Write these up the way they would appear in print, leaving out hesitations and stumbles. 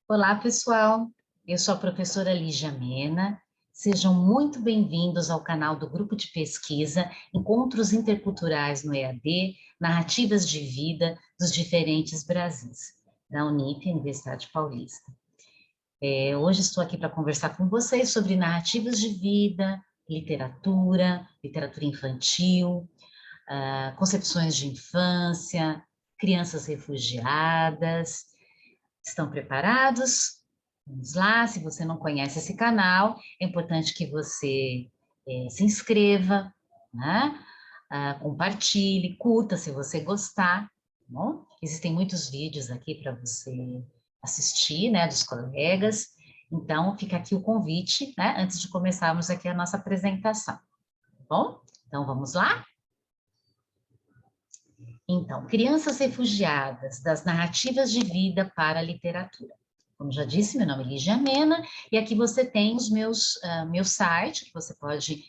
Olá, pessoal. Eu sou a professora Lígia Mena. Sejam muito bem-vindos ao canal do Grupo de Pesquisa Encontros Interculturais no EAD, Narrativas de Vida dos Diferentes Brasis, da Unip, Universidade Paulista. Hoje estou aqui para conversar com vocês sobre narrativas de vida, literatura infantil, concepções de infância, crianças refugiadas. Estão preparados? Vamos lá, se você não conhece esse canal, é importante que você se inscreva, né? Compartilhe, curta se você gostar, tá bom? Existem muitos vídeos aqui para você assistir, né, dos colegas, então fica aqui o convite, né, antes de começarmos aqui a nossa apresentação, tá bom? Então vamos lá? Então, Crianças Refugiadas, das Narrativas de Vida para a Literatura. Como já disse, meu nome é Lígia Mena, e aqui você tem os meu site, que você pode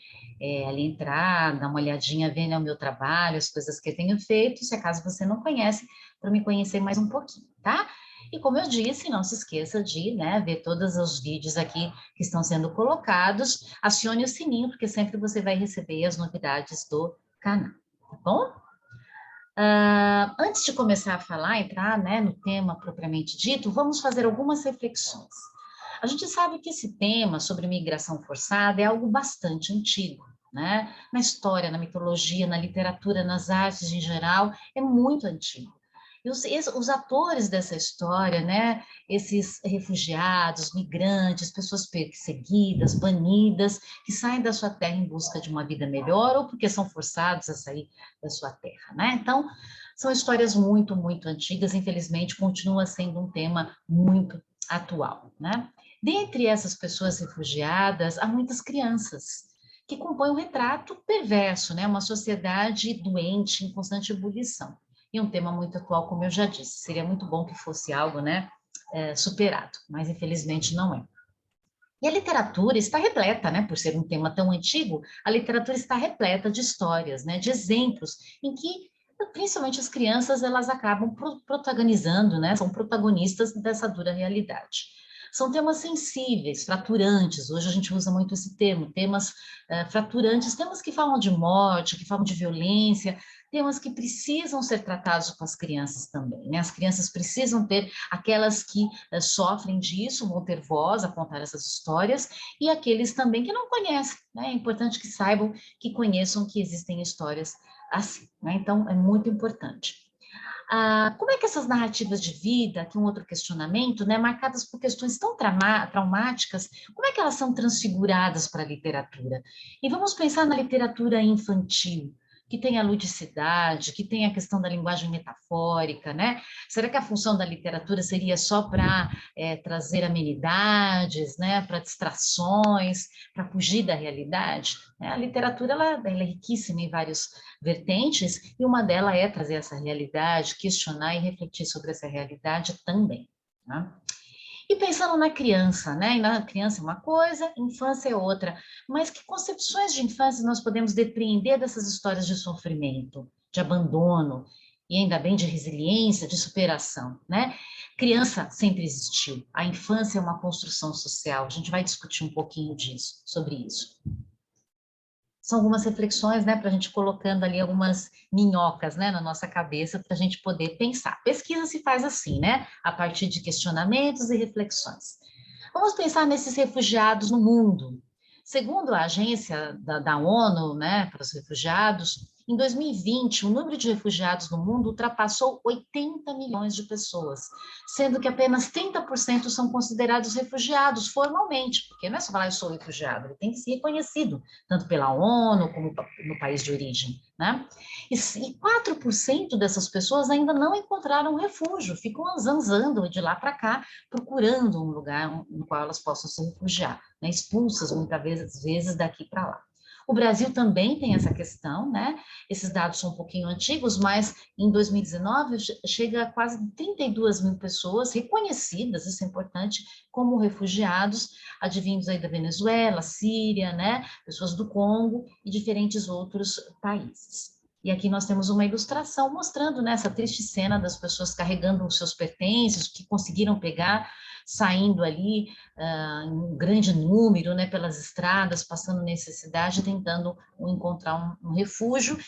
ali entrar, dar uma olhadinha, ver, né, o meu trabalho, as coisas que eu tenho feito, se acaso você não conhece, para me conhecer mais um pouquinho, tá? E como eu disse, não se esqueça de, né, ver todos os vídeos aqui que estão sendo colocados, acione o sininho, porque sempre você vai receber as novidades do canal, tá bom? Antes de começar a falar, entrar, né, no tema propriamente dito, vamos fazer algumas reflexões. A gente sabe que esse tema sobre migração forçada é algo bastante antigo, né? Na história, na mitologia, na literatura, nas artes em geral, é muito antigo. E os atores dessa história, né, esses refugiados, migrantes, pessoas perseguidas, banidas, que saem da sua terra em busca de uma vida melhor ou porque são forçados a sair da sua terra, né? Então, são histórias muito, muito antigas, infelizmente, continua sendo um tema muito atual, né? Dentre essas pessoas refugiadas, há muitas crianças que compõem um retrato perverso, né? Uma sociedade doente, em constante ebulição. E um tema muito atual, como eu já disse, seria muito bom que fosse algo, né, superado, mas infelizmente não é. E a literatura está repleta, né, por ser um tema tão antigo, a literatura está repleta de histórias, né, de exemplos em que principalmente as crianças elas acabam protagonizando, né, são protagonistas dessa dura realidade. São temas sensíveis, fraturantes, hoje a gente usa muito esse termo, temas fraturantes, temas que falam de morte, que falam de violência, temas que precisam ser tratados com as crianças também, né? As crianças precisam ter, aquelas que sofrem disso, vão ter voz a contar essas histórias, e aqueles também que não conhecem, né? É importante que saibam, que conheçam que existem histórias assim, né? Então, é muito importante. Como é que essas narrativas de vida, aqui um outro questionamento, né, marcadas por questões tão traumáticas, como é que elas são transfiguradas para a literatura? E vamos pensar na literatura infantil, que tem a ludicidade, que tem a questão da linguagem metafórica, né? Será que a função da literatura seria só para trazer amenidades, né, para distrações, para fugir da realidade? A literatura ela é riquíssima em vários vertentes, e uma delas é trazer essa realidade, questionar e refletir sobre essa realidade também. Né? E pensando na criança, né? E na criança é uma coisa, infância é outra, mas que concepções de infância nós podemos depreender dessas histórias de sofrimento, de abandono, e ainda bem de resiliência, de superação, né? Criança sempre existiu, a infância é uma construção social, a gente vai discutir um pouquinho disso, sobre isso. São algumas reflexões, né, para a gente colocando ali algumas minhocas, né, na nossa cabeça, para a gente poder pensar. Pesquisa se faz assim, né, a partir de questionamentos e reflexões. Vamos pensar nesses refugiados no mundo. Segundo a agência da ONU, né, para os refugiados, em 2020, o número de refugiados no mundo ultrapassou 80 milhões de pessoas, sendo que apenas 30% são considerados refugiados formalmente, porque não é só falar eu sou refugiado, ele tem que ser reconhecido, tanto pela ONU como no país de origem, né? E 4% dessas pessoas ainda não encontraram refúgio, ficam zanzando de lá para cá, procurando um lugar no qual elas possam se refugiar, né? Expulsas muitas vezes daqui para lá. O Brasil também tem essa questão, né? Esses dados são um pouquinho antigos, mas em 2019 chega a quase 32 mil pessoas reconhecidas, isso é importante, como refugiados, advindos aí da Venezuela, Síria, né? Pessoas do Congo e diferentes outros países. E aqui nós temos uma ilustração mostrando, né, essa triste cena das pessoas carregando os seus pertences, que conseguiram pegar, saindo ali em um grande número, né, pelas estradas, passando necessidade, tentando encontrar um refúgio,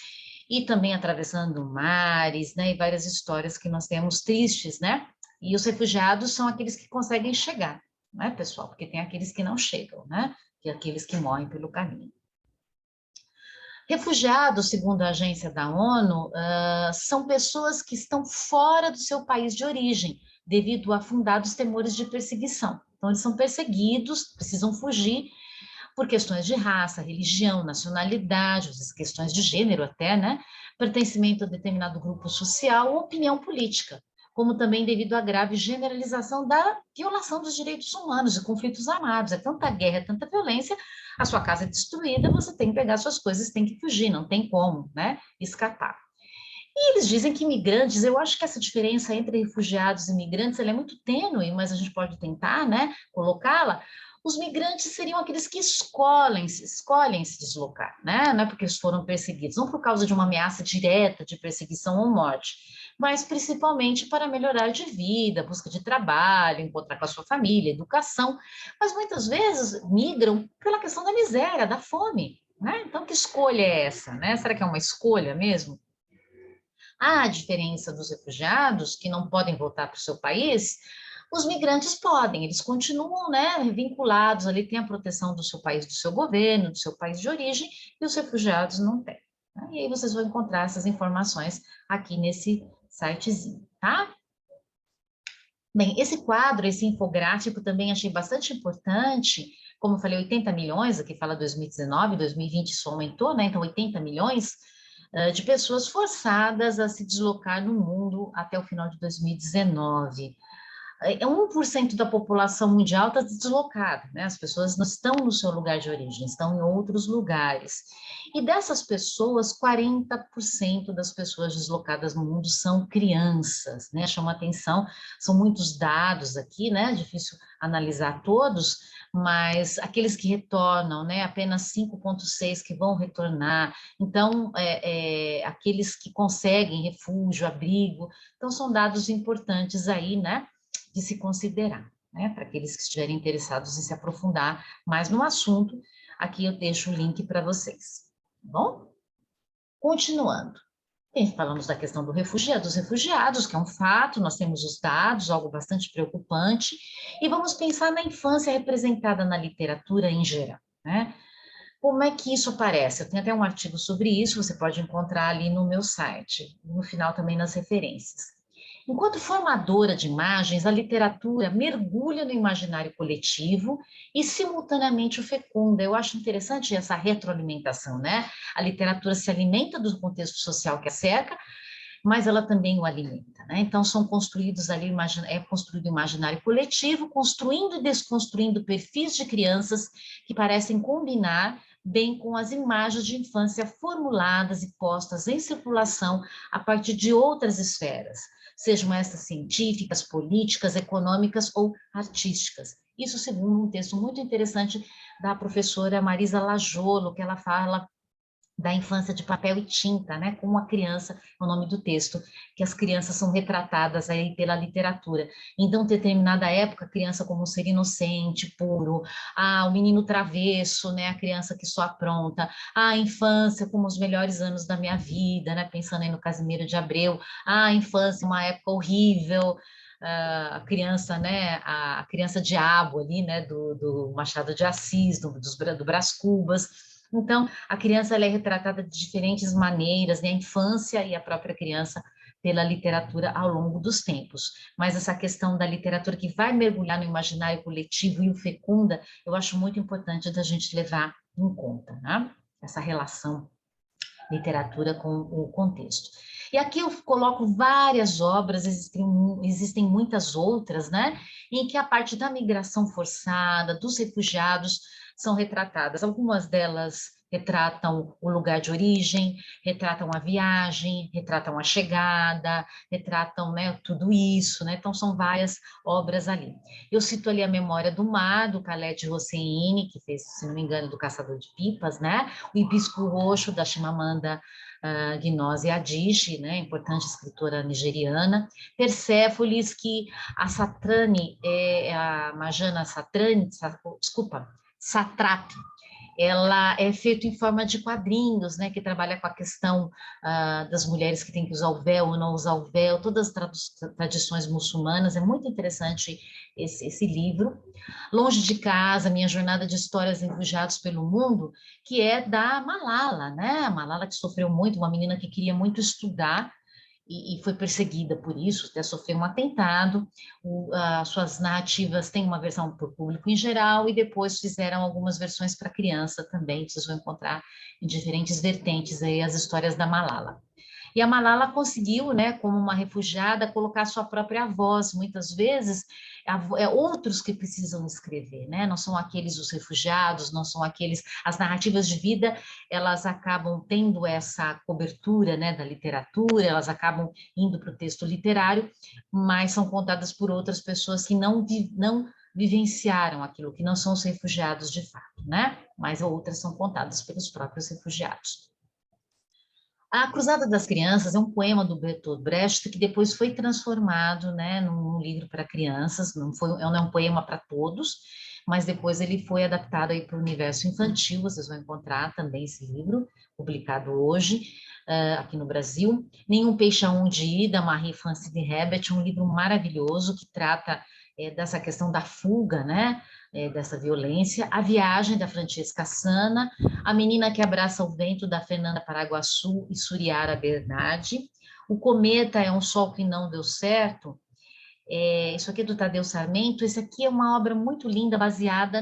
e também atravessando mares, né, e várias histórias que nós temos tristes, né? E os refugiados são aqueles que conseguem chegar, né, pessoal? Porque tem aqueles que não chegam, né? E aqueles que morrem pelo caminho. Refugiados, segundo a agência da ONU, são pessoas que estão fora do seu país de origem, devido a fundados temores de perseguição. Então, eles são perseguidos, precisam fugir por questões de raça, religião, nacionalidade, às vezes questões de gênero até, né? Pertencimento a determinado grupo social ou opinião política, como também devido à grave generalização da violação dos direitos humanos e conflitos armados. É tanta guerra, é tanta violência, a sua casa é destruída, você tem que pegar suas coisas, tem que fugir, não tem como, né, escapar. E eles dizem que imigrantes, eu acho que essa diferença entre refugiados e imigrantes, ela é muito tênue, mas a gente pode tentar, né, colocá-la. Os migrantes seriam aqueles que escolhem se deslocar, né? Não é porque eles foram perseguidos, não por causa de uma ameaça direta de perseguição ou morte, mas principalmente para melhorar de vida, busca de trabalho, encontrar com a sua família, educação, mas muitas vezes migram pela questão da miséria, da fome, né? Então, que escolha é essa, né? Será que é uma escolha mesmo? A diferença dos refugiados, que não podem voltar para o seu país, os migrantes podem, eles continuam, né, vinculados ali, têm a proteção do seu país, do seu governo, do seu país de origem, e os refugiados não têm. Tá? E aí vocês vão encontrar essas informações aqui nesse sitezinho, tá? Bem, esse quadro, esse infográfico também achei bastante importante, como eu falei, 80 milhões, aqui fala 2019, 2020 isso aumentou, né, então 80 milhões, de pessoas forçadas a se deslocar no mundo até o final de 2019. 1% da população mundial está deslocada, né? As pessoas não estão no seu lugar de origem, estão em outros lugares. E dessas pessoas, 40% das pessoas deslocadas no mundo são crianças, né? Chama atenção, são muitos dados aqui, né? Difícil analisar todos, mas aqueles que retornam, né? Apenas 5,6 que vão retornar. Então, aqueles que conseguem refúgio, abrigo. Então, são dados importantes aí, né? De se considerar, né, para aqueles que estiverem interessados em se aprofundar mais no assunto, aqui eu deixo o link para vocês, tá bom? Continuando, falamos da questão dos refugiados, que é um fato, nós temos os dados, algo bastante preocupante, e vamos pensar na infância representada na literatura em geral, né? Como é que isso aparece? Eu tenho até um artigo sobre isso, você pode encontrar ali no meu site, no final também nas referências. Enquanto formadora de imagens, a literatura mergulha no imaginário coletivo e, simultaneamente, o fecunda. Eu acho interessante essa retroalimentação, né? A literatura se alimenta do contexto social que a cerca, mas ela também o alimenta, né? Então, são construídos ali, é construído o imaginário coletivo, construindo e desconstruindo perfis de crianças que parecem combinar bem com as imagens de infância formuladas e postas em circulação a partir de outras esferas, sejam estas científicas, políticas, econômicas ou artísticas. Isso segundo um texto muito interessante da professora Marisa Lajolo, que ela fala da infância de papel e tinta, né, como a criança, é o nome do texto, que as crianças são retratadas aí pela literatura. Então, em determinada época, a criança como um ser inocente, puro, o menino travesso, né, a criança que só apronta, a infância como os melhores anos da minha vida, né, pensando aí no Casimiro de Abreu, a infância, uma época horrível, a criança, né, a criança diabo ali, né, do Machado de Assis, do Brás Cubas. Então, a criança ela é retratada de diferentes maneiras, né? A infância e a própria criança pela literatura ao longo dos tempos. Mas essa questão da literatura que vai mergulhar no imaginário coletivo e o fecunda, eu acho muito importante da gente levar em conta, né? Essa relação literatura com o contexto. E aqui eu coloco várias obras, existem muitas outras, né? Em que a parte da migração forçada, dos refugiados, são retratadas. Algumas delas retratam o lugar de origem, retratam a viagem, retratam a chegada, retratam, né, tudo isso, né? Então, são várias obras ali. Eu cito ali A Memória do Mar, do Khaled Hosseini, que fez, se não me engano, do Caçador de Pipas, né? O Hibisco Roxo, da Chimamanda Gnose Adichie, né, importante escritora nigeriana. Persépolis, que a Satrani, a Majana Satrani, desculpa, Satrapi, ela é feita em forma de quadrinhos, né, que trabalha com a questão das mulheres que têm que usar o véu ou não usar o véu, todas as tradições muçulmanas, é muito interessante esse livro. Longe de Casa, Minha Jornada de Histórias em Refugiados pelo Mundo, que é da Malala, né, a Malala que sofreu muito, uma menina que queria muito estudar, e foi perseguida por isso, até sofreu um atentado. Suas narrativas têm uma versão para o público em geral e depois fizeram algumas versões para criança também, vocês vão encontrar em diferentes vertentes aí as histórias da Malala. E a Malala conseguiu, né, como uma refugiada, colocar sua própria voz. Muitas vezes outros que precisam escrever, né? Não são aqueles os refugiados, não são aqueles. As narrativas de vida, elas acabam tendo essa cobertura, né, da literatura, elas acabam indo para o texto literário, mas são contadas por outras pessoas que não vivenciaram aquilo, que não são os refugiados de fato, né? Mas outras são contadas pelos próprios refugiados. A Cruzada das Crianças é um poema do Bertolt Brecht que depois foi transformado, né, num livro para crianças, não é um poema para todos, mas depois ele foi adaptado aí para o universo infantil, vocês vão encontrar também esse livro, publicado hoje, aqui no Brasil. Nenhum Peixe Aonde Ir, da Marie-Francine Hebert, um livro maravilhoso que trata dessa questão da fuga, né, dessa violência. A Viagem, da Francesca Sana, A Menina que Abraça o Vento, da Fernanda Paraguaçu e Suriara Bernardi. O Cometa é um Sol que Não Deu Certo. Isso aqui é do Tadeu Sarmento. Esse aqui é uma obra muito linda, baseada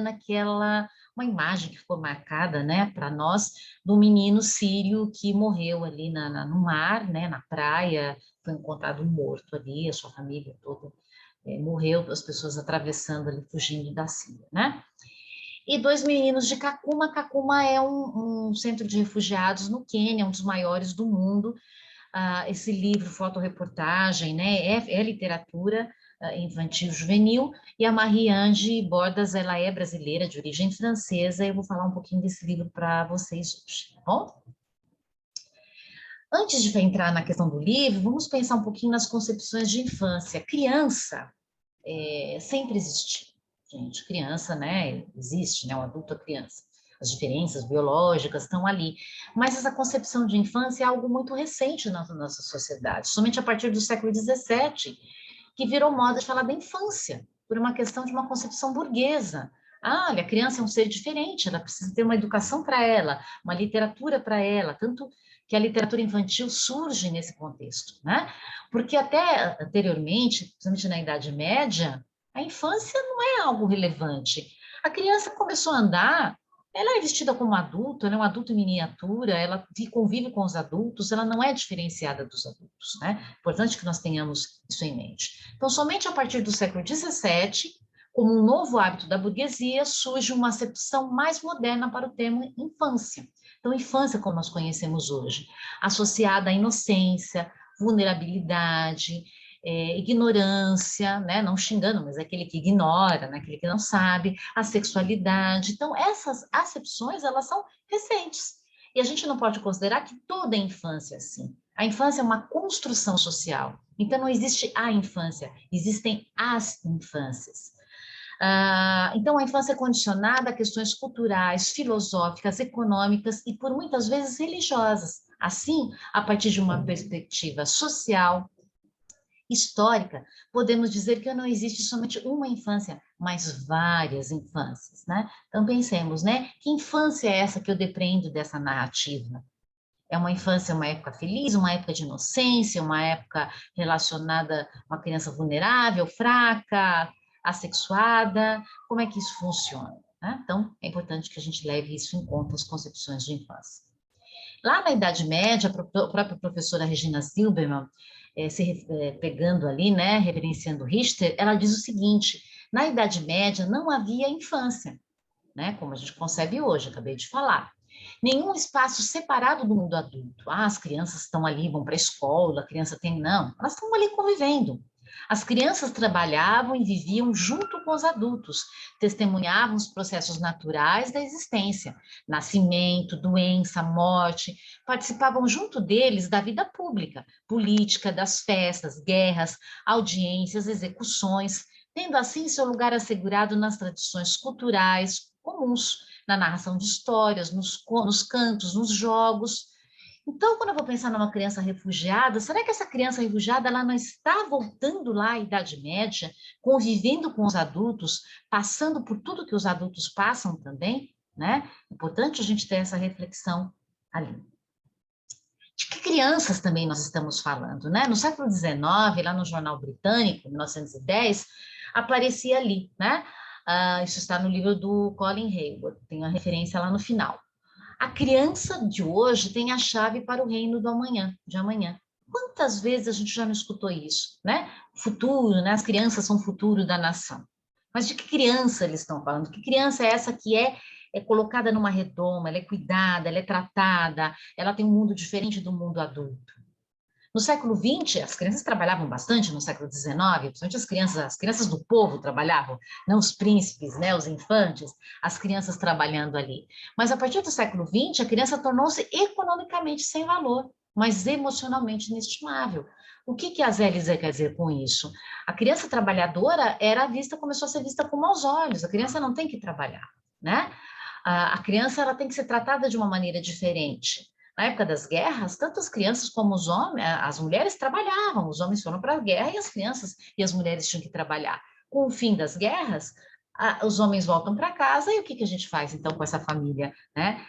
uma imagem que ficou marcada, né, para nós, do menino sírio que morreu ali no mar, né, na praia, foi encontrado morto ali, a sua família toda morreu, as pessoas atravessando ali, fugindo da Síria, né? E Dois Meninos de Kakuma. Kakuma é um centro de refugiados no Quênia, um dos maiores do mundo. Esse livro, fotoreportagem, né, é literatura infantil juvenil, e a Marie-Ange Bordas, ela é brasileira, de origem francesa, e eu vou falar um pouquinho desse livro para vocês hoje, tá bom? Antes de entrar na questão do livro, vamos pensar um pouquinho nas concepções de infância. Criança sempre existiu, gente, criança, né, existe, né, o adulto é criança. As diferenças biológicas estão ali, mas essa concepção de infância é algo muito recente na nossa sociedade, somente a partir do século XVII, que virou moda de falar da infância, por uma questão de uma concepção burguesa. Olha, a criança é um ser diferente, ela precisa ter uma educação para ela, uma literatura para ela, tanto que a literatura infantil surge nesse contexto, né? Porque até anteriormente, principalmente na Idade Média, a infância não é algo relevante. A criança começou a andar, ela é vestida como adulto, ela é um adulto em miniatura, ela convive com os adultos, ela não é diferenciada dos adultos, né? Importante que nós tenhamos isso em mente. Então, somente a partir do século XVII, como um novo hábito da burguesia, surge uma acepção mais moderna para o termo infância. Então, infância, como nós conhecemos hoje, associada à inocência, vulnerabilidade, ignorância, né? Não xingando, mas é aquele que ignora, né? Aquele que não sabe, a sexualidade. Então, essas acepções, elas são recentes. E a gente não pode considerar que toda a infância é assim. A infância é uma construção social. Então, não existe a infância, existem as infâncias. Então, a infância é condicionada a questões culturais, filosóficas, econômicas e, por muitas vezes, religiosas. Assim, a partir de uma perspectiva social, histórica, podemos dizer que não existe somente uma infância, mas várias infâncias, né? Então, pensemos, né? Que infância é essa que eu depreendo dessa narrativa? É uma infância, uma época feliz, uma época de inocência, uma época relacionada a uma criança vulnerável, fraca, assexuada? Como é que isso funciona, né? Então, é importante que a gente leve isso em conta, as concepções de infância. Lá na Idade Média, a própria professora Regina Silbermann, pegando ali, né, reverenciando Richter, ela diz o seguinte: na Idade Média não havia infância, né, como a gente concebe hoje, acabei de falar. Nenhum espaço separado do mundo adulto. As crianças estão ali, vão para a escola, a criança tem... Não, elas estão ali convivendo. As crianças trabalhavam e viviam junto com os adultos, testemunhavam os processos naturais da existência, nascimento, doença, morte, participavam junto deles da vida pública, política, das festas, guerras, audiências, execuções, tendo assim seu lugar assegurado nas tradições culturais comuns, na narração de histórias, nos cantos, nos jogos. Então, quando eu vou pensar numa criança refugiada, será que essa criança refugiada ela não está voltando lá à Idade Média, convivendo com os adultos, passando por tudo que os adultos passam também, né? Importante a gente ter essa reflexão ali. De que crianças também nós estamos falando, né? No século XIX, lá no Jornal Britânico, 1910, aparecia ali, né? Isso está no livro do Colin Hayward, tem uma referência lá no final. A criança de hoje tem a chave para o reino do amanhã, de amanhã. Quantas vezes a gente já não escutou isso, né? Futuro, né? As crianças são o futuro da nação. Mas de que criança eles estão falando? Que criança é essa que é colocada numa redoma, ela é cuidada, ela é tratada, ela tem um mundo diferente do mundo adulto? No século XX, as crianças trabalhavam bastante, no século XIX, principalmente as crianças do povo trabalhavam, não os príncipes, né, os infantes, as crianças trabalhando ali. Mas a partir do século XX, a criança tornou-se economicamente sem valor, mas emocionalmente inestimável. O que a Zé Lisa quer dizer com isso? A criança trabalhadora começou a ser vista com maus olhos, a criança não tem que trabalhar, né? A criança ela tem que ser tratada de uma maneira diferente. Na época das guerras, tanto as crianças como os homens, as mulheres trabalhavam, os homens foram para a guerra e as crianças e as mulheres tinham que trabalhar. Com o fim das guerras, os homens voltam para casa e o que a gente faz então com essa família, né?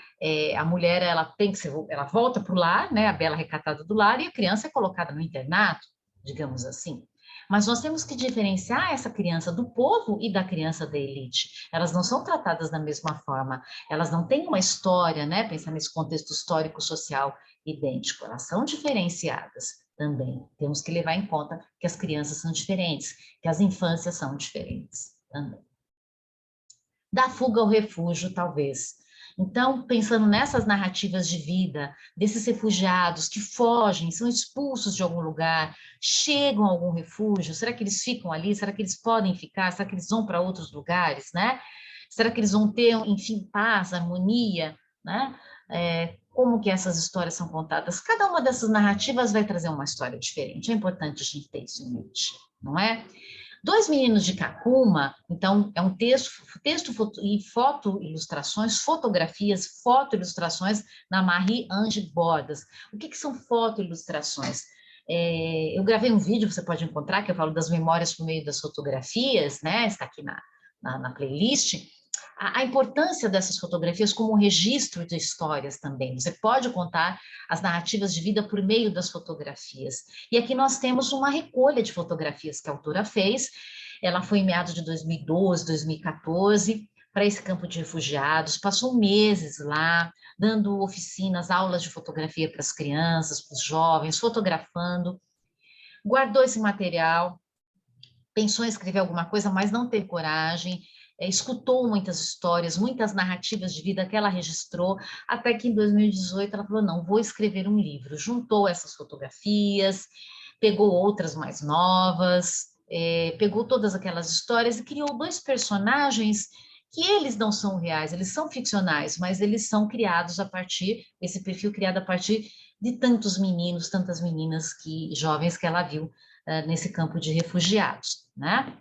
A mulher ela volta para o lar, né? A bela recatada do lar, e a criança é colocada no internato, digamos assim. Mas nós temos que diferenciar essa criança do povo e da criança da elite. Elas não são tratadas da mesma forma, elas não têm uma história, né? Pensar nesse contexto histórico-social idêntico, elas são diferenciadas também. Temos que levar em conta que as crianças são diferentes, que as infâncias são diferentes também. Da fuga ao refúgio, talvez. Então, pensando nessas narrativas de vida, desses refugiados que fogem, são expulsos de algum lugar, chegam a algum refúgio, será que eles ficam ali? Será que eles podem ficar? Será que eles vão para outros lugares, né? Será que eles vão ter, enfim, paz, harmonia, né? Como que essas histórias são contadas? Cada uma dessas narrativas vai trazer uma história diferente, é importante a gente ter isso em mente, não é? Dois Meninos de Kakuma, então, é um texto e foto-ilustrações, fotografias, foto-ilustrações na Marie-Ange Bordas. O que são foto-ilustrações? Eu gravei um vídeo, você pode encontrar, que eu falo das memórias por meio das fotografias, né? Está aqui na playlist. A importância dessas fotografias como um registro de histórias também. Você pode contar as narrativas de vida por meio das fotografias. E aqui nós temos uma recolha de fotografias que a autora fez. Ela foi em meados de 2012, 2014, para esse campo de refugiados, passou meses lá, dando oficinas, aulas de fotografia para as crianças, para os jovens, fotografando. Guardou esse material, pensou em escrever alguma coisa, mas não teve coragem, escutou muitas histórias, muitas narrativas de vida que ela registrou, até que em 2018 ela falou, não, vou escrever um livro. Juntou essas fotografias, pegou outras mais novas, pegou todas aquelas histórias e criou dois personagens que eles não são reais, eles são ficcionais, mas eles são criados a partir, esse perfil criado a partir de tantos meninos, tantas meninas jovens que ela viu nesse campo de refugiados, né?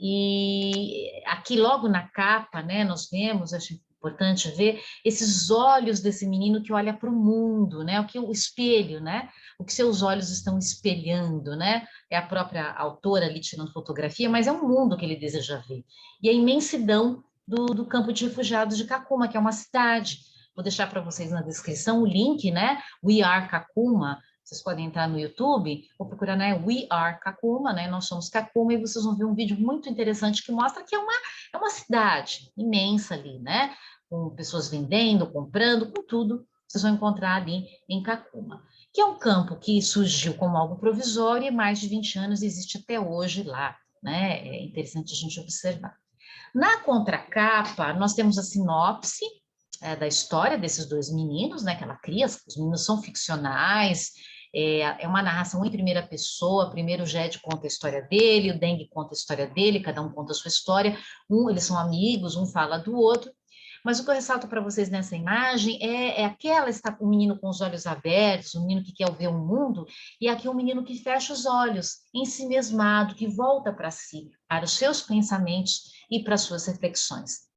E aqui logo na capa, né, nós vemos, acho importante ver, esses olhos desse menino que olha para o mundo, né, o espelho, né, o que seus olhos estão espelhando, né, é a própria autora ali tirando fotografia, mas é um mundo que ele deseja ver. E a imensidão do campo de refugiados de Kakuma, que é uma cidade. Vou deixar para vocês na descrição o link, né, We Are Kakuma. Vocês podem entrar no YouTube ou procurar, né, We Are Kakuma, né, nós somos Kakuma, e vocês vão ver um vídeo muito interessante que mostra que é uma cidade imensa ali, né, com pessoas vendendo, comprando, com tudo, vocês vão encontrar ali em Kakuma, que é um campo que surgiu como algo provisório e mais de 20 anos existe até hoje lá, né, é interessante a gente observar. Na contracapa, nós temos a sinopse da história desses dois meninos, né, que ela cria, os meninos são ficcionais, É uma narração em primeira pessoa, primeiro o Gede conta a história dele, o Deng conta a história dele, cada um conta a sua história, eles são amigos, um fala do outro, mas o que eu ressalto para vocês nessa imagem é aquela, está o menino com os olhos abertos, o menino que quer ver o mundo, e aqui o menino que fecha os olhos, em si mesmado, que volta para si, para os seus pensamentos e para as suas reflexões.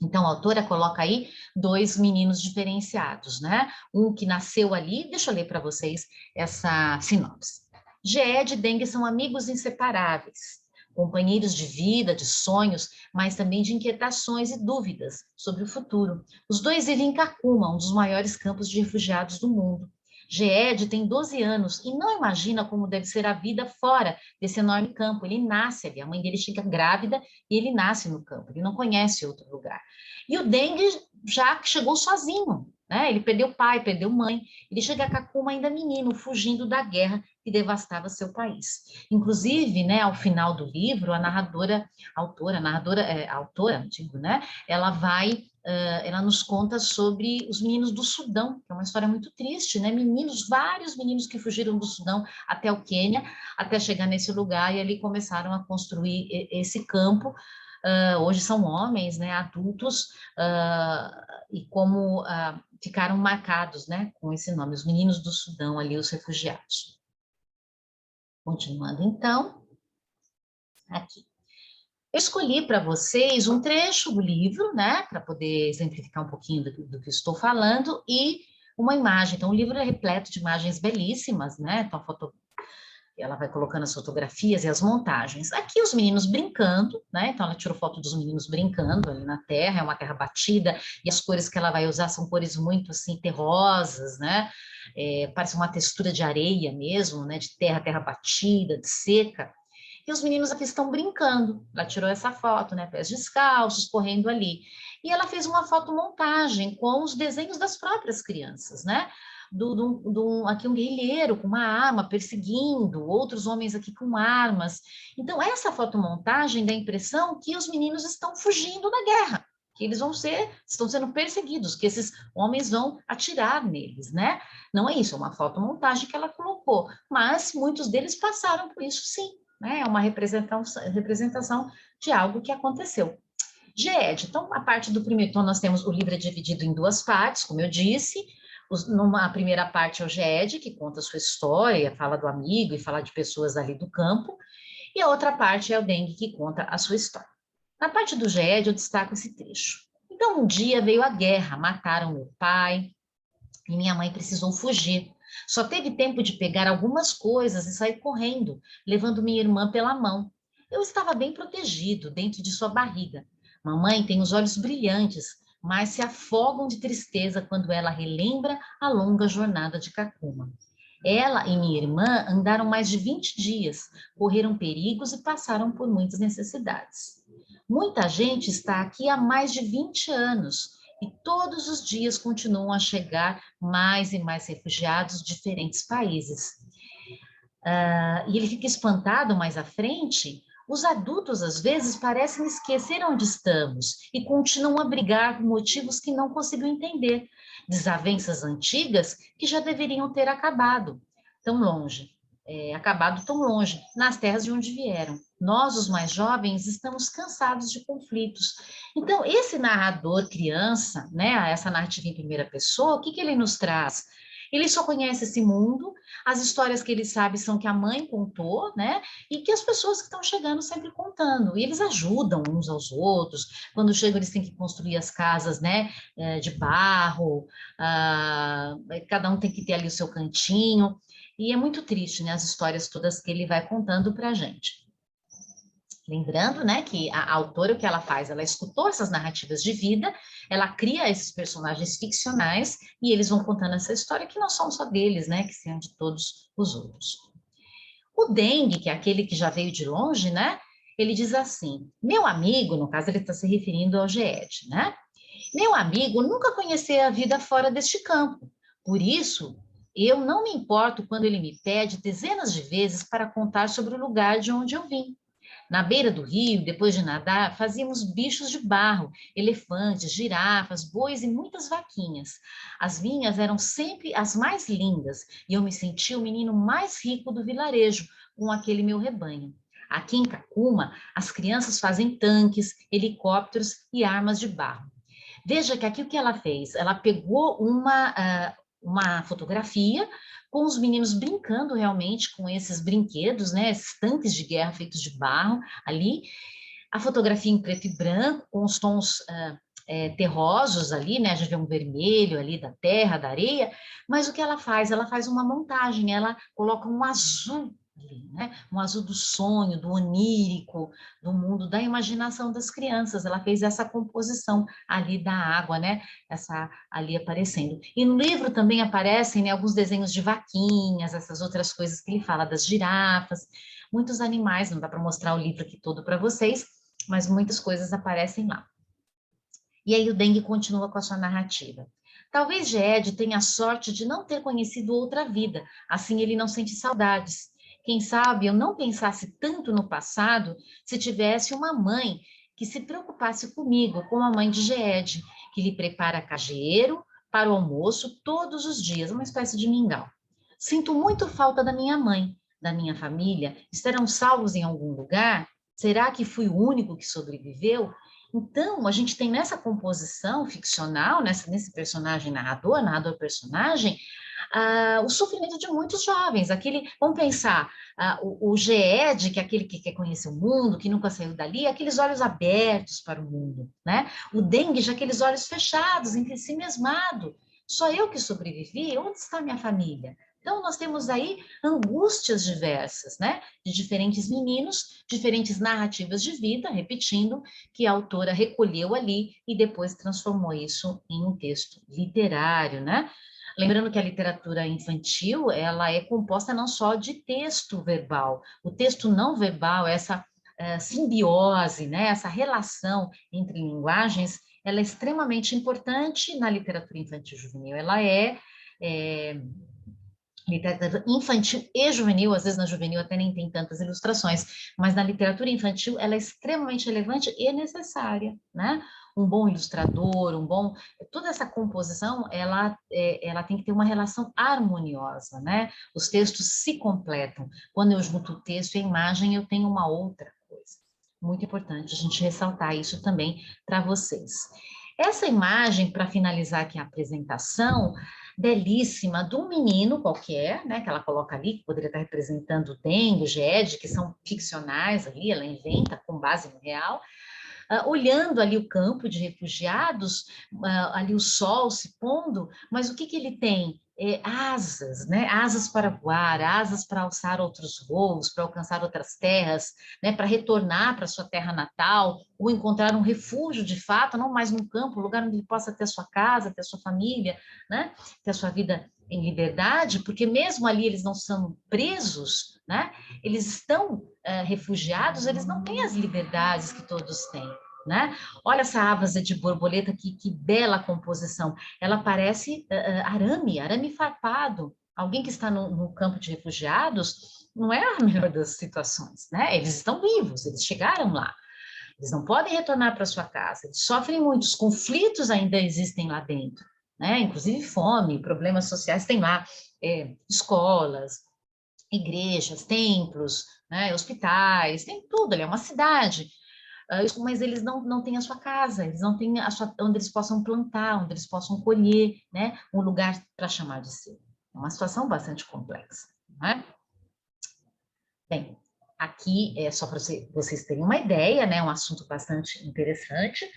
Então, a autora coloca aí dois meninos diferenciados, né? Um que nasceu ali, deixa eu ler para vocês essa sinopse. Geed e Deng são amigos inseparáveis, companheiros de vida, de sonhos, mas também de inquietações e dúvidas sobre o futuro. Os dois vivem em Kakuma, um dos maiores campos de refugiados do mundo. Geed tem 12 anos e não imagina como deve ser a vida fora desse enorme campo. Ele nasce ali, a mãe dele fica grávida e ele nasce no campo, ele não conhece outro lugar. E o Deng já chegou sozinho, né? Ele perdeu pai, perdeu mãe, ele chega a Kakuma ainda menino, fugindo da guerra que devastava seu país. Inclusive, né, ao final do livro, a autora, digo, né, ela vai ela nos conta sobre os meninos do Sudão, que é uma história muito triste, né? Vários meninos que fugiram do Sudão até o Quênia, até chegar nesse lugar, e ali começaram a construir esse campo. Hoje são homens, né, adultos, e como ficaram marcados, né, com esse nome, os meninos do Sudão, ali, os refugiados. Continuando, então, aqui. Eu escolhi para vocês um trecho do livro, né, para poder exemplificar um pouquinho do que estou falando, e uma imagem. Então, o livro é repleto de imagens belíssimas, né? Então, ela vai colocando as fotografias e as montagens. Aqui os meninos brincando, né? Então, ela tirou foto dos meninos brincando ali na terra, é uma terra batida, e as cores que ela vai usar são cores muito, assim, terrosas, né? Parece uma textura de areia mesmo, né? De terra batida, de seca. E os meninos aqui estão brincando. Ela tirou essa foto, né? Pés descalços, correndo ali. E ela fez uma fotomontagem com os desenhos das próprias crianças, né? Aqui um guerrilheiro com uma arma perseguindo, outros homens aqui com armas. Então, essa fotomontagem dá a impressão que os meninos estão fugindo da guerra, que eles estão sendo perseguidos, que esses homens vão atirar neles, né? Não é isso, é uma fotomontagem que ela colocou, mas muitos deles passaram por isso, sim, né? É uma representação de algo que aconteceu. Geed, então, a parte do primeiro, então nós temos, o livro é dividido em duas partes, como eu disse. Numa primeira parte é o Geed, que conta a sua história, fala do amigo e fala de pessoas ali do campo, e a outra parte é o Deng, que conta a sua história. Na parte do Geed, eu destaco esse trecho. Então, um dia veio a guerra, mataram meu pai, e minha mãe precisou fugir. Só teve tempo de pegar algumas coisas e sair correndo, levando minha irmã pela mão. Eu estava bem protegido dentro de sua barriga. Mamãe tem os olhos brilhantes, mas se afogam de tristeza quando ela relembra a longa jornada de Kakuma. Ela e minha irmã andaram mais de 20 dias, correram perigos e passaram por muitas necessidades. Muita gente está aqui há mais de 20 anos e todos os dias continuam a chegar mais e mais refugiados de diferentes países. E ele fica espantado mais à frente. Os adultos, às vezes, parecem esquecer onde estamos e continuam a brigar por motivos que não consigo entender. Desavenças antigas que já deveriam ter acabado tão longe, acabado tão longe, nas terras de onde vieram. Nós, os mais jovens, estamos cansados de conflitos. Então, esse narrador criança, né, essa narrativa em primeira pessoa, o que ele nos traz? Ele só conhece esse mundo, as histórias que ele sabe são que a mãe contou, né? E que as pessoas que estão chegando sempre contando. E eles ajudam uns aos outros. Quando chegam, eles têm que construir as casas, né? De barro. Cada um tem que ter ali o seu cantinho. E é muito triste, né? As histórias todas que ele vai contando para a gente. Lembrando, né, que a autora, o que ela faz? Ela escutou essas narrativas de vida, ela cria esses personagens ficcionais e eles vão contando essa história que não são só deles, né, que são de todos os outros. O Deng, que é aquele que já veio de longe, né, ele diz assim, meu amigo, no caso ele está se referindo ao Geed, né, meu amigo nunca conheceu a vida fora deste campo, por isso eu não me importo quando ele me pede dezenas de vezes para contar sobre o lugar de onde eu vim. Na beira do rio, depois de nadar, fazíamos bichos de barro, elefantes, girafas, bois e muitas vaquinhas. As minhas eram sempre as mais lindas e eu me sentia o menino mais rico do vilarejo com aquele meu rebanho. Aqui em Cacuma, as crianças fazem tanques, helicópteros e armas de barro. Veja que aqui o que ela fez? Ela pegou uma fotografia com os meninos brincando realmente com esses brinquedos, né? Esses tanques de guerra feitos de barro ali. A fotografia em preto e branco, com os tons terrosos ali, né? A gente vê um vermelho ali da terra, da areia, mas o que ela faz? Ela faz uma montagem, ela coloca um azul ali, né? Um azul do sonho, do onírico, do mundo da imaginação das crianças. Ela fez essa composição ali da água, né? Essa ali aparecendo. E no livro também aparecem, né, alguns desenhos de vaquinhas, essas outras coisas que ele fala das girafas, muitos animais, não dá para mostrar o livro aqui todo para vocês, mas muitas coisas aparecem lá. E aí o Dengue continua com a sua narrativa. Talvez Ged tenha a sorte de não ter conhecido outra vida, assim ele não sente saudades. Quem sabe eu não pensasse tanto no passado se tivesse uma mãe que se preocupasse comigo, como a mãe de Ged, que lhe prepara cageiro para o almoço todos os dias, uma espécie de mingau. Sinto muito falta da minha mãe, da minha família. Estarão salvos em algum lugar? Será que fui o único que sobreviveu? Então, a gente tem nessa composição ficcional, nesse personagem narrador-personagem, o sofrimento de muitos jovens. Vamos pensar, o Geed, que é aquele que quer conhecer o mundo, que nunca saiu dali, aqueles olhos abertos para o mundo, né? O Dengue, já aqueles olhos fechados, em si mesmado. Só eu que sobrevivi? Onde está minha família? Então, nós temos aí angústias diversas, né? De diferentes meninos, diferentes narrativas de vida, repetindo, que a autora recolheu ali e depois transformou isso em um texto literário, né? Lembrando que a literatura infantil, ela é composta não só de texto verbal, o texto não verbal, essa simbiose, né? Essa relação entre linguagens, ela é extremamente importante na literatura infantil juvenil, ela é literatura infantil e juvenil, às vezes na juvenil até nem tem tantas ilustrações, mas na literatura infantil ela é extremamente relevante e necessária, né? Um bom ilustrador, toda essa composição, ela tem que ter uma relação harmoniosa, né? Os textos se completam. Quando eu junto o texto e a imagem, eu tenho uma outra coisa. Muito importante a gente ressaltar isso também para vocês. Essa imagem, para finalizar aqui a apresentação, belíssima, de um menino qualquer, né, que ela coloca ali, que poderia estar representando o Dengue, o Ged, que são ficcionais ali, ela inventa com base no real, olhando ali o campo de refugiados, ali o sol se pondo, mas o que que ele tem? Asas, né? Asas para voar, asas para alçar outros voos, para alcançar outras terras, né? Para retornar para sua terra natal, ou encontrar um refúgio de fato, não mais num campo, um lugar onde ele possa ter sua casa, ter sua família, né? Ter a sua vida em liberdade, porque mesmo ali eles não são presos, né? Eles estão refugiados, eles não têm as liberdades que todos têm, né? Olha essa asa de borboleta, que bela composição. Ela parece arame farpado. Alguém que está no campo de refugiados não é a melhor das situações, né? Eles estão vivos, eles chegaram lá. Eles não podem retornar para sua casa, eles sofrem muitos conflitos ainda existem lá dentro, né? Inclusive fome, problemas sociais tem lá, escolas, igrejas, templos, né, hospitais, tem tudo, ali é uma cidade, mas eles não têm a sua casa, eles não têm onde eles possam plantar, onde eles possam colher, né, um lugar para chamar de seu. É uma situação bastante complexa, né? Bem, aqui é só para vocês terem uma ideia, né, um assunto bastante interessante.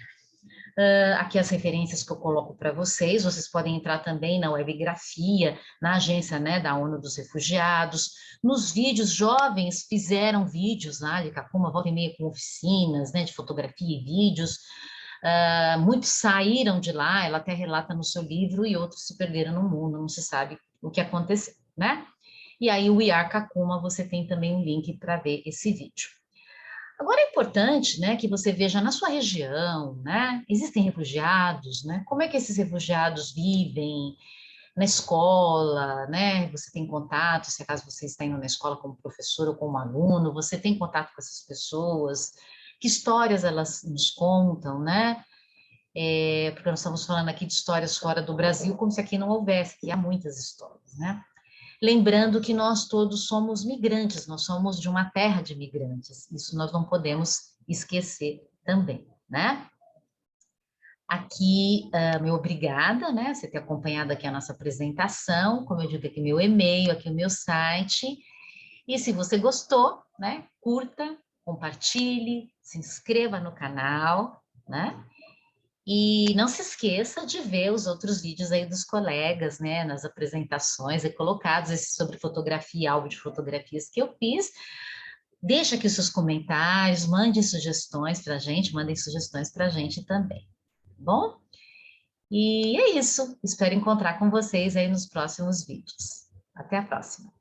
Aqui as referências que eu coloco para vocês podem entrar também na Webgrafia, na agência, né, da ONU dos Refugiados, nos vídeos, jovens fizeram vídeos lá de Cacuma, volta e meia com oficinas, né, de fotografia e vídeos, muitos saíram de lá, ela até relata no seu livro, e outros se perderam no mundo, não se sabe o que aconteceu, né? E aí o We Are Cacuma, você tem também um link para ver esse vídeo. Agora é importante, né, que você veja na sua região, né, existem refugiados, né, como é que esses refugiados vivem, na escola, né? Você tem contato, se acaso você está indo na escola como professor ou como aluno, você tem contato com essas pessoas, que histórias elas nos contam, né? Porque nós estamos falando aqui de histórias fora do Brasil, como se aqui não houvesse, que há muitas histórias, né? Lembrando que nós todos somos migrantes, nós somos de uma terra de migrantes, isso nós não podemos esquecer também, né? Aqui, meu obrigada, né, você ter acompanhado aqui a nossa apresentação, como eu digo aqui meu e-mail, aqui o meu site, e se você gostou, né, curta, compartilhe, se inscreva no canal, né, e não se esqueça de ver os outros vídeos aí dos colegas, né, nas apresentações e colocados, esse sobre fotografia, álbum de fotografias que eu fiz. Deixa aqui os seus comentários, mandem sugestões para a gente, mandem sugestões para a gente também, tá bom? E é isso. Espero encontrar com vocês aí nos próximos vídeos. Até a próxima.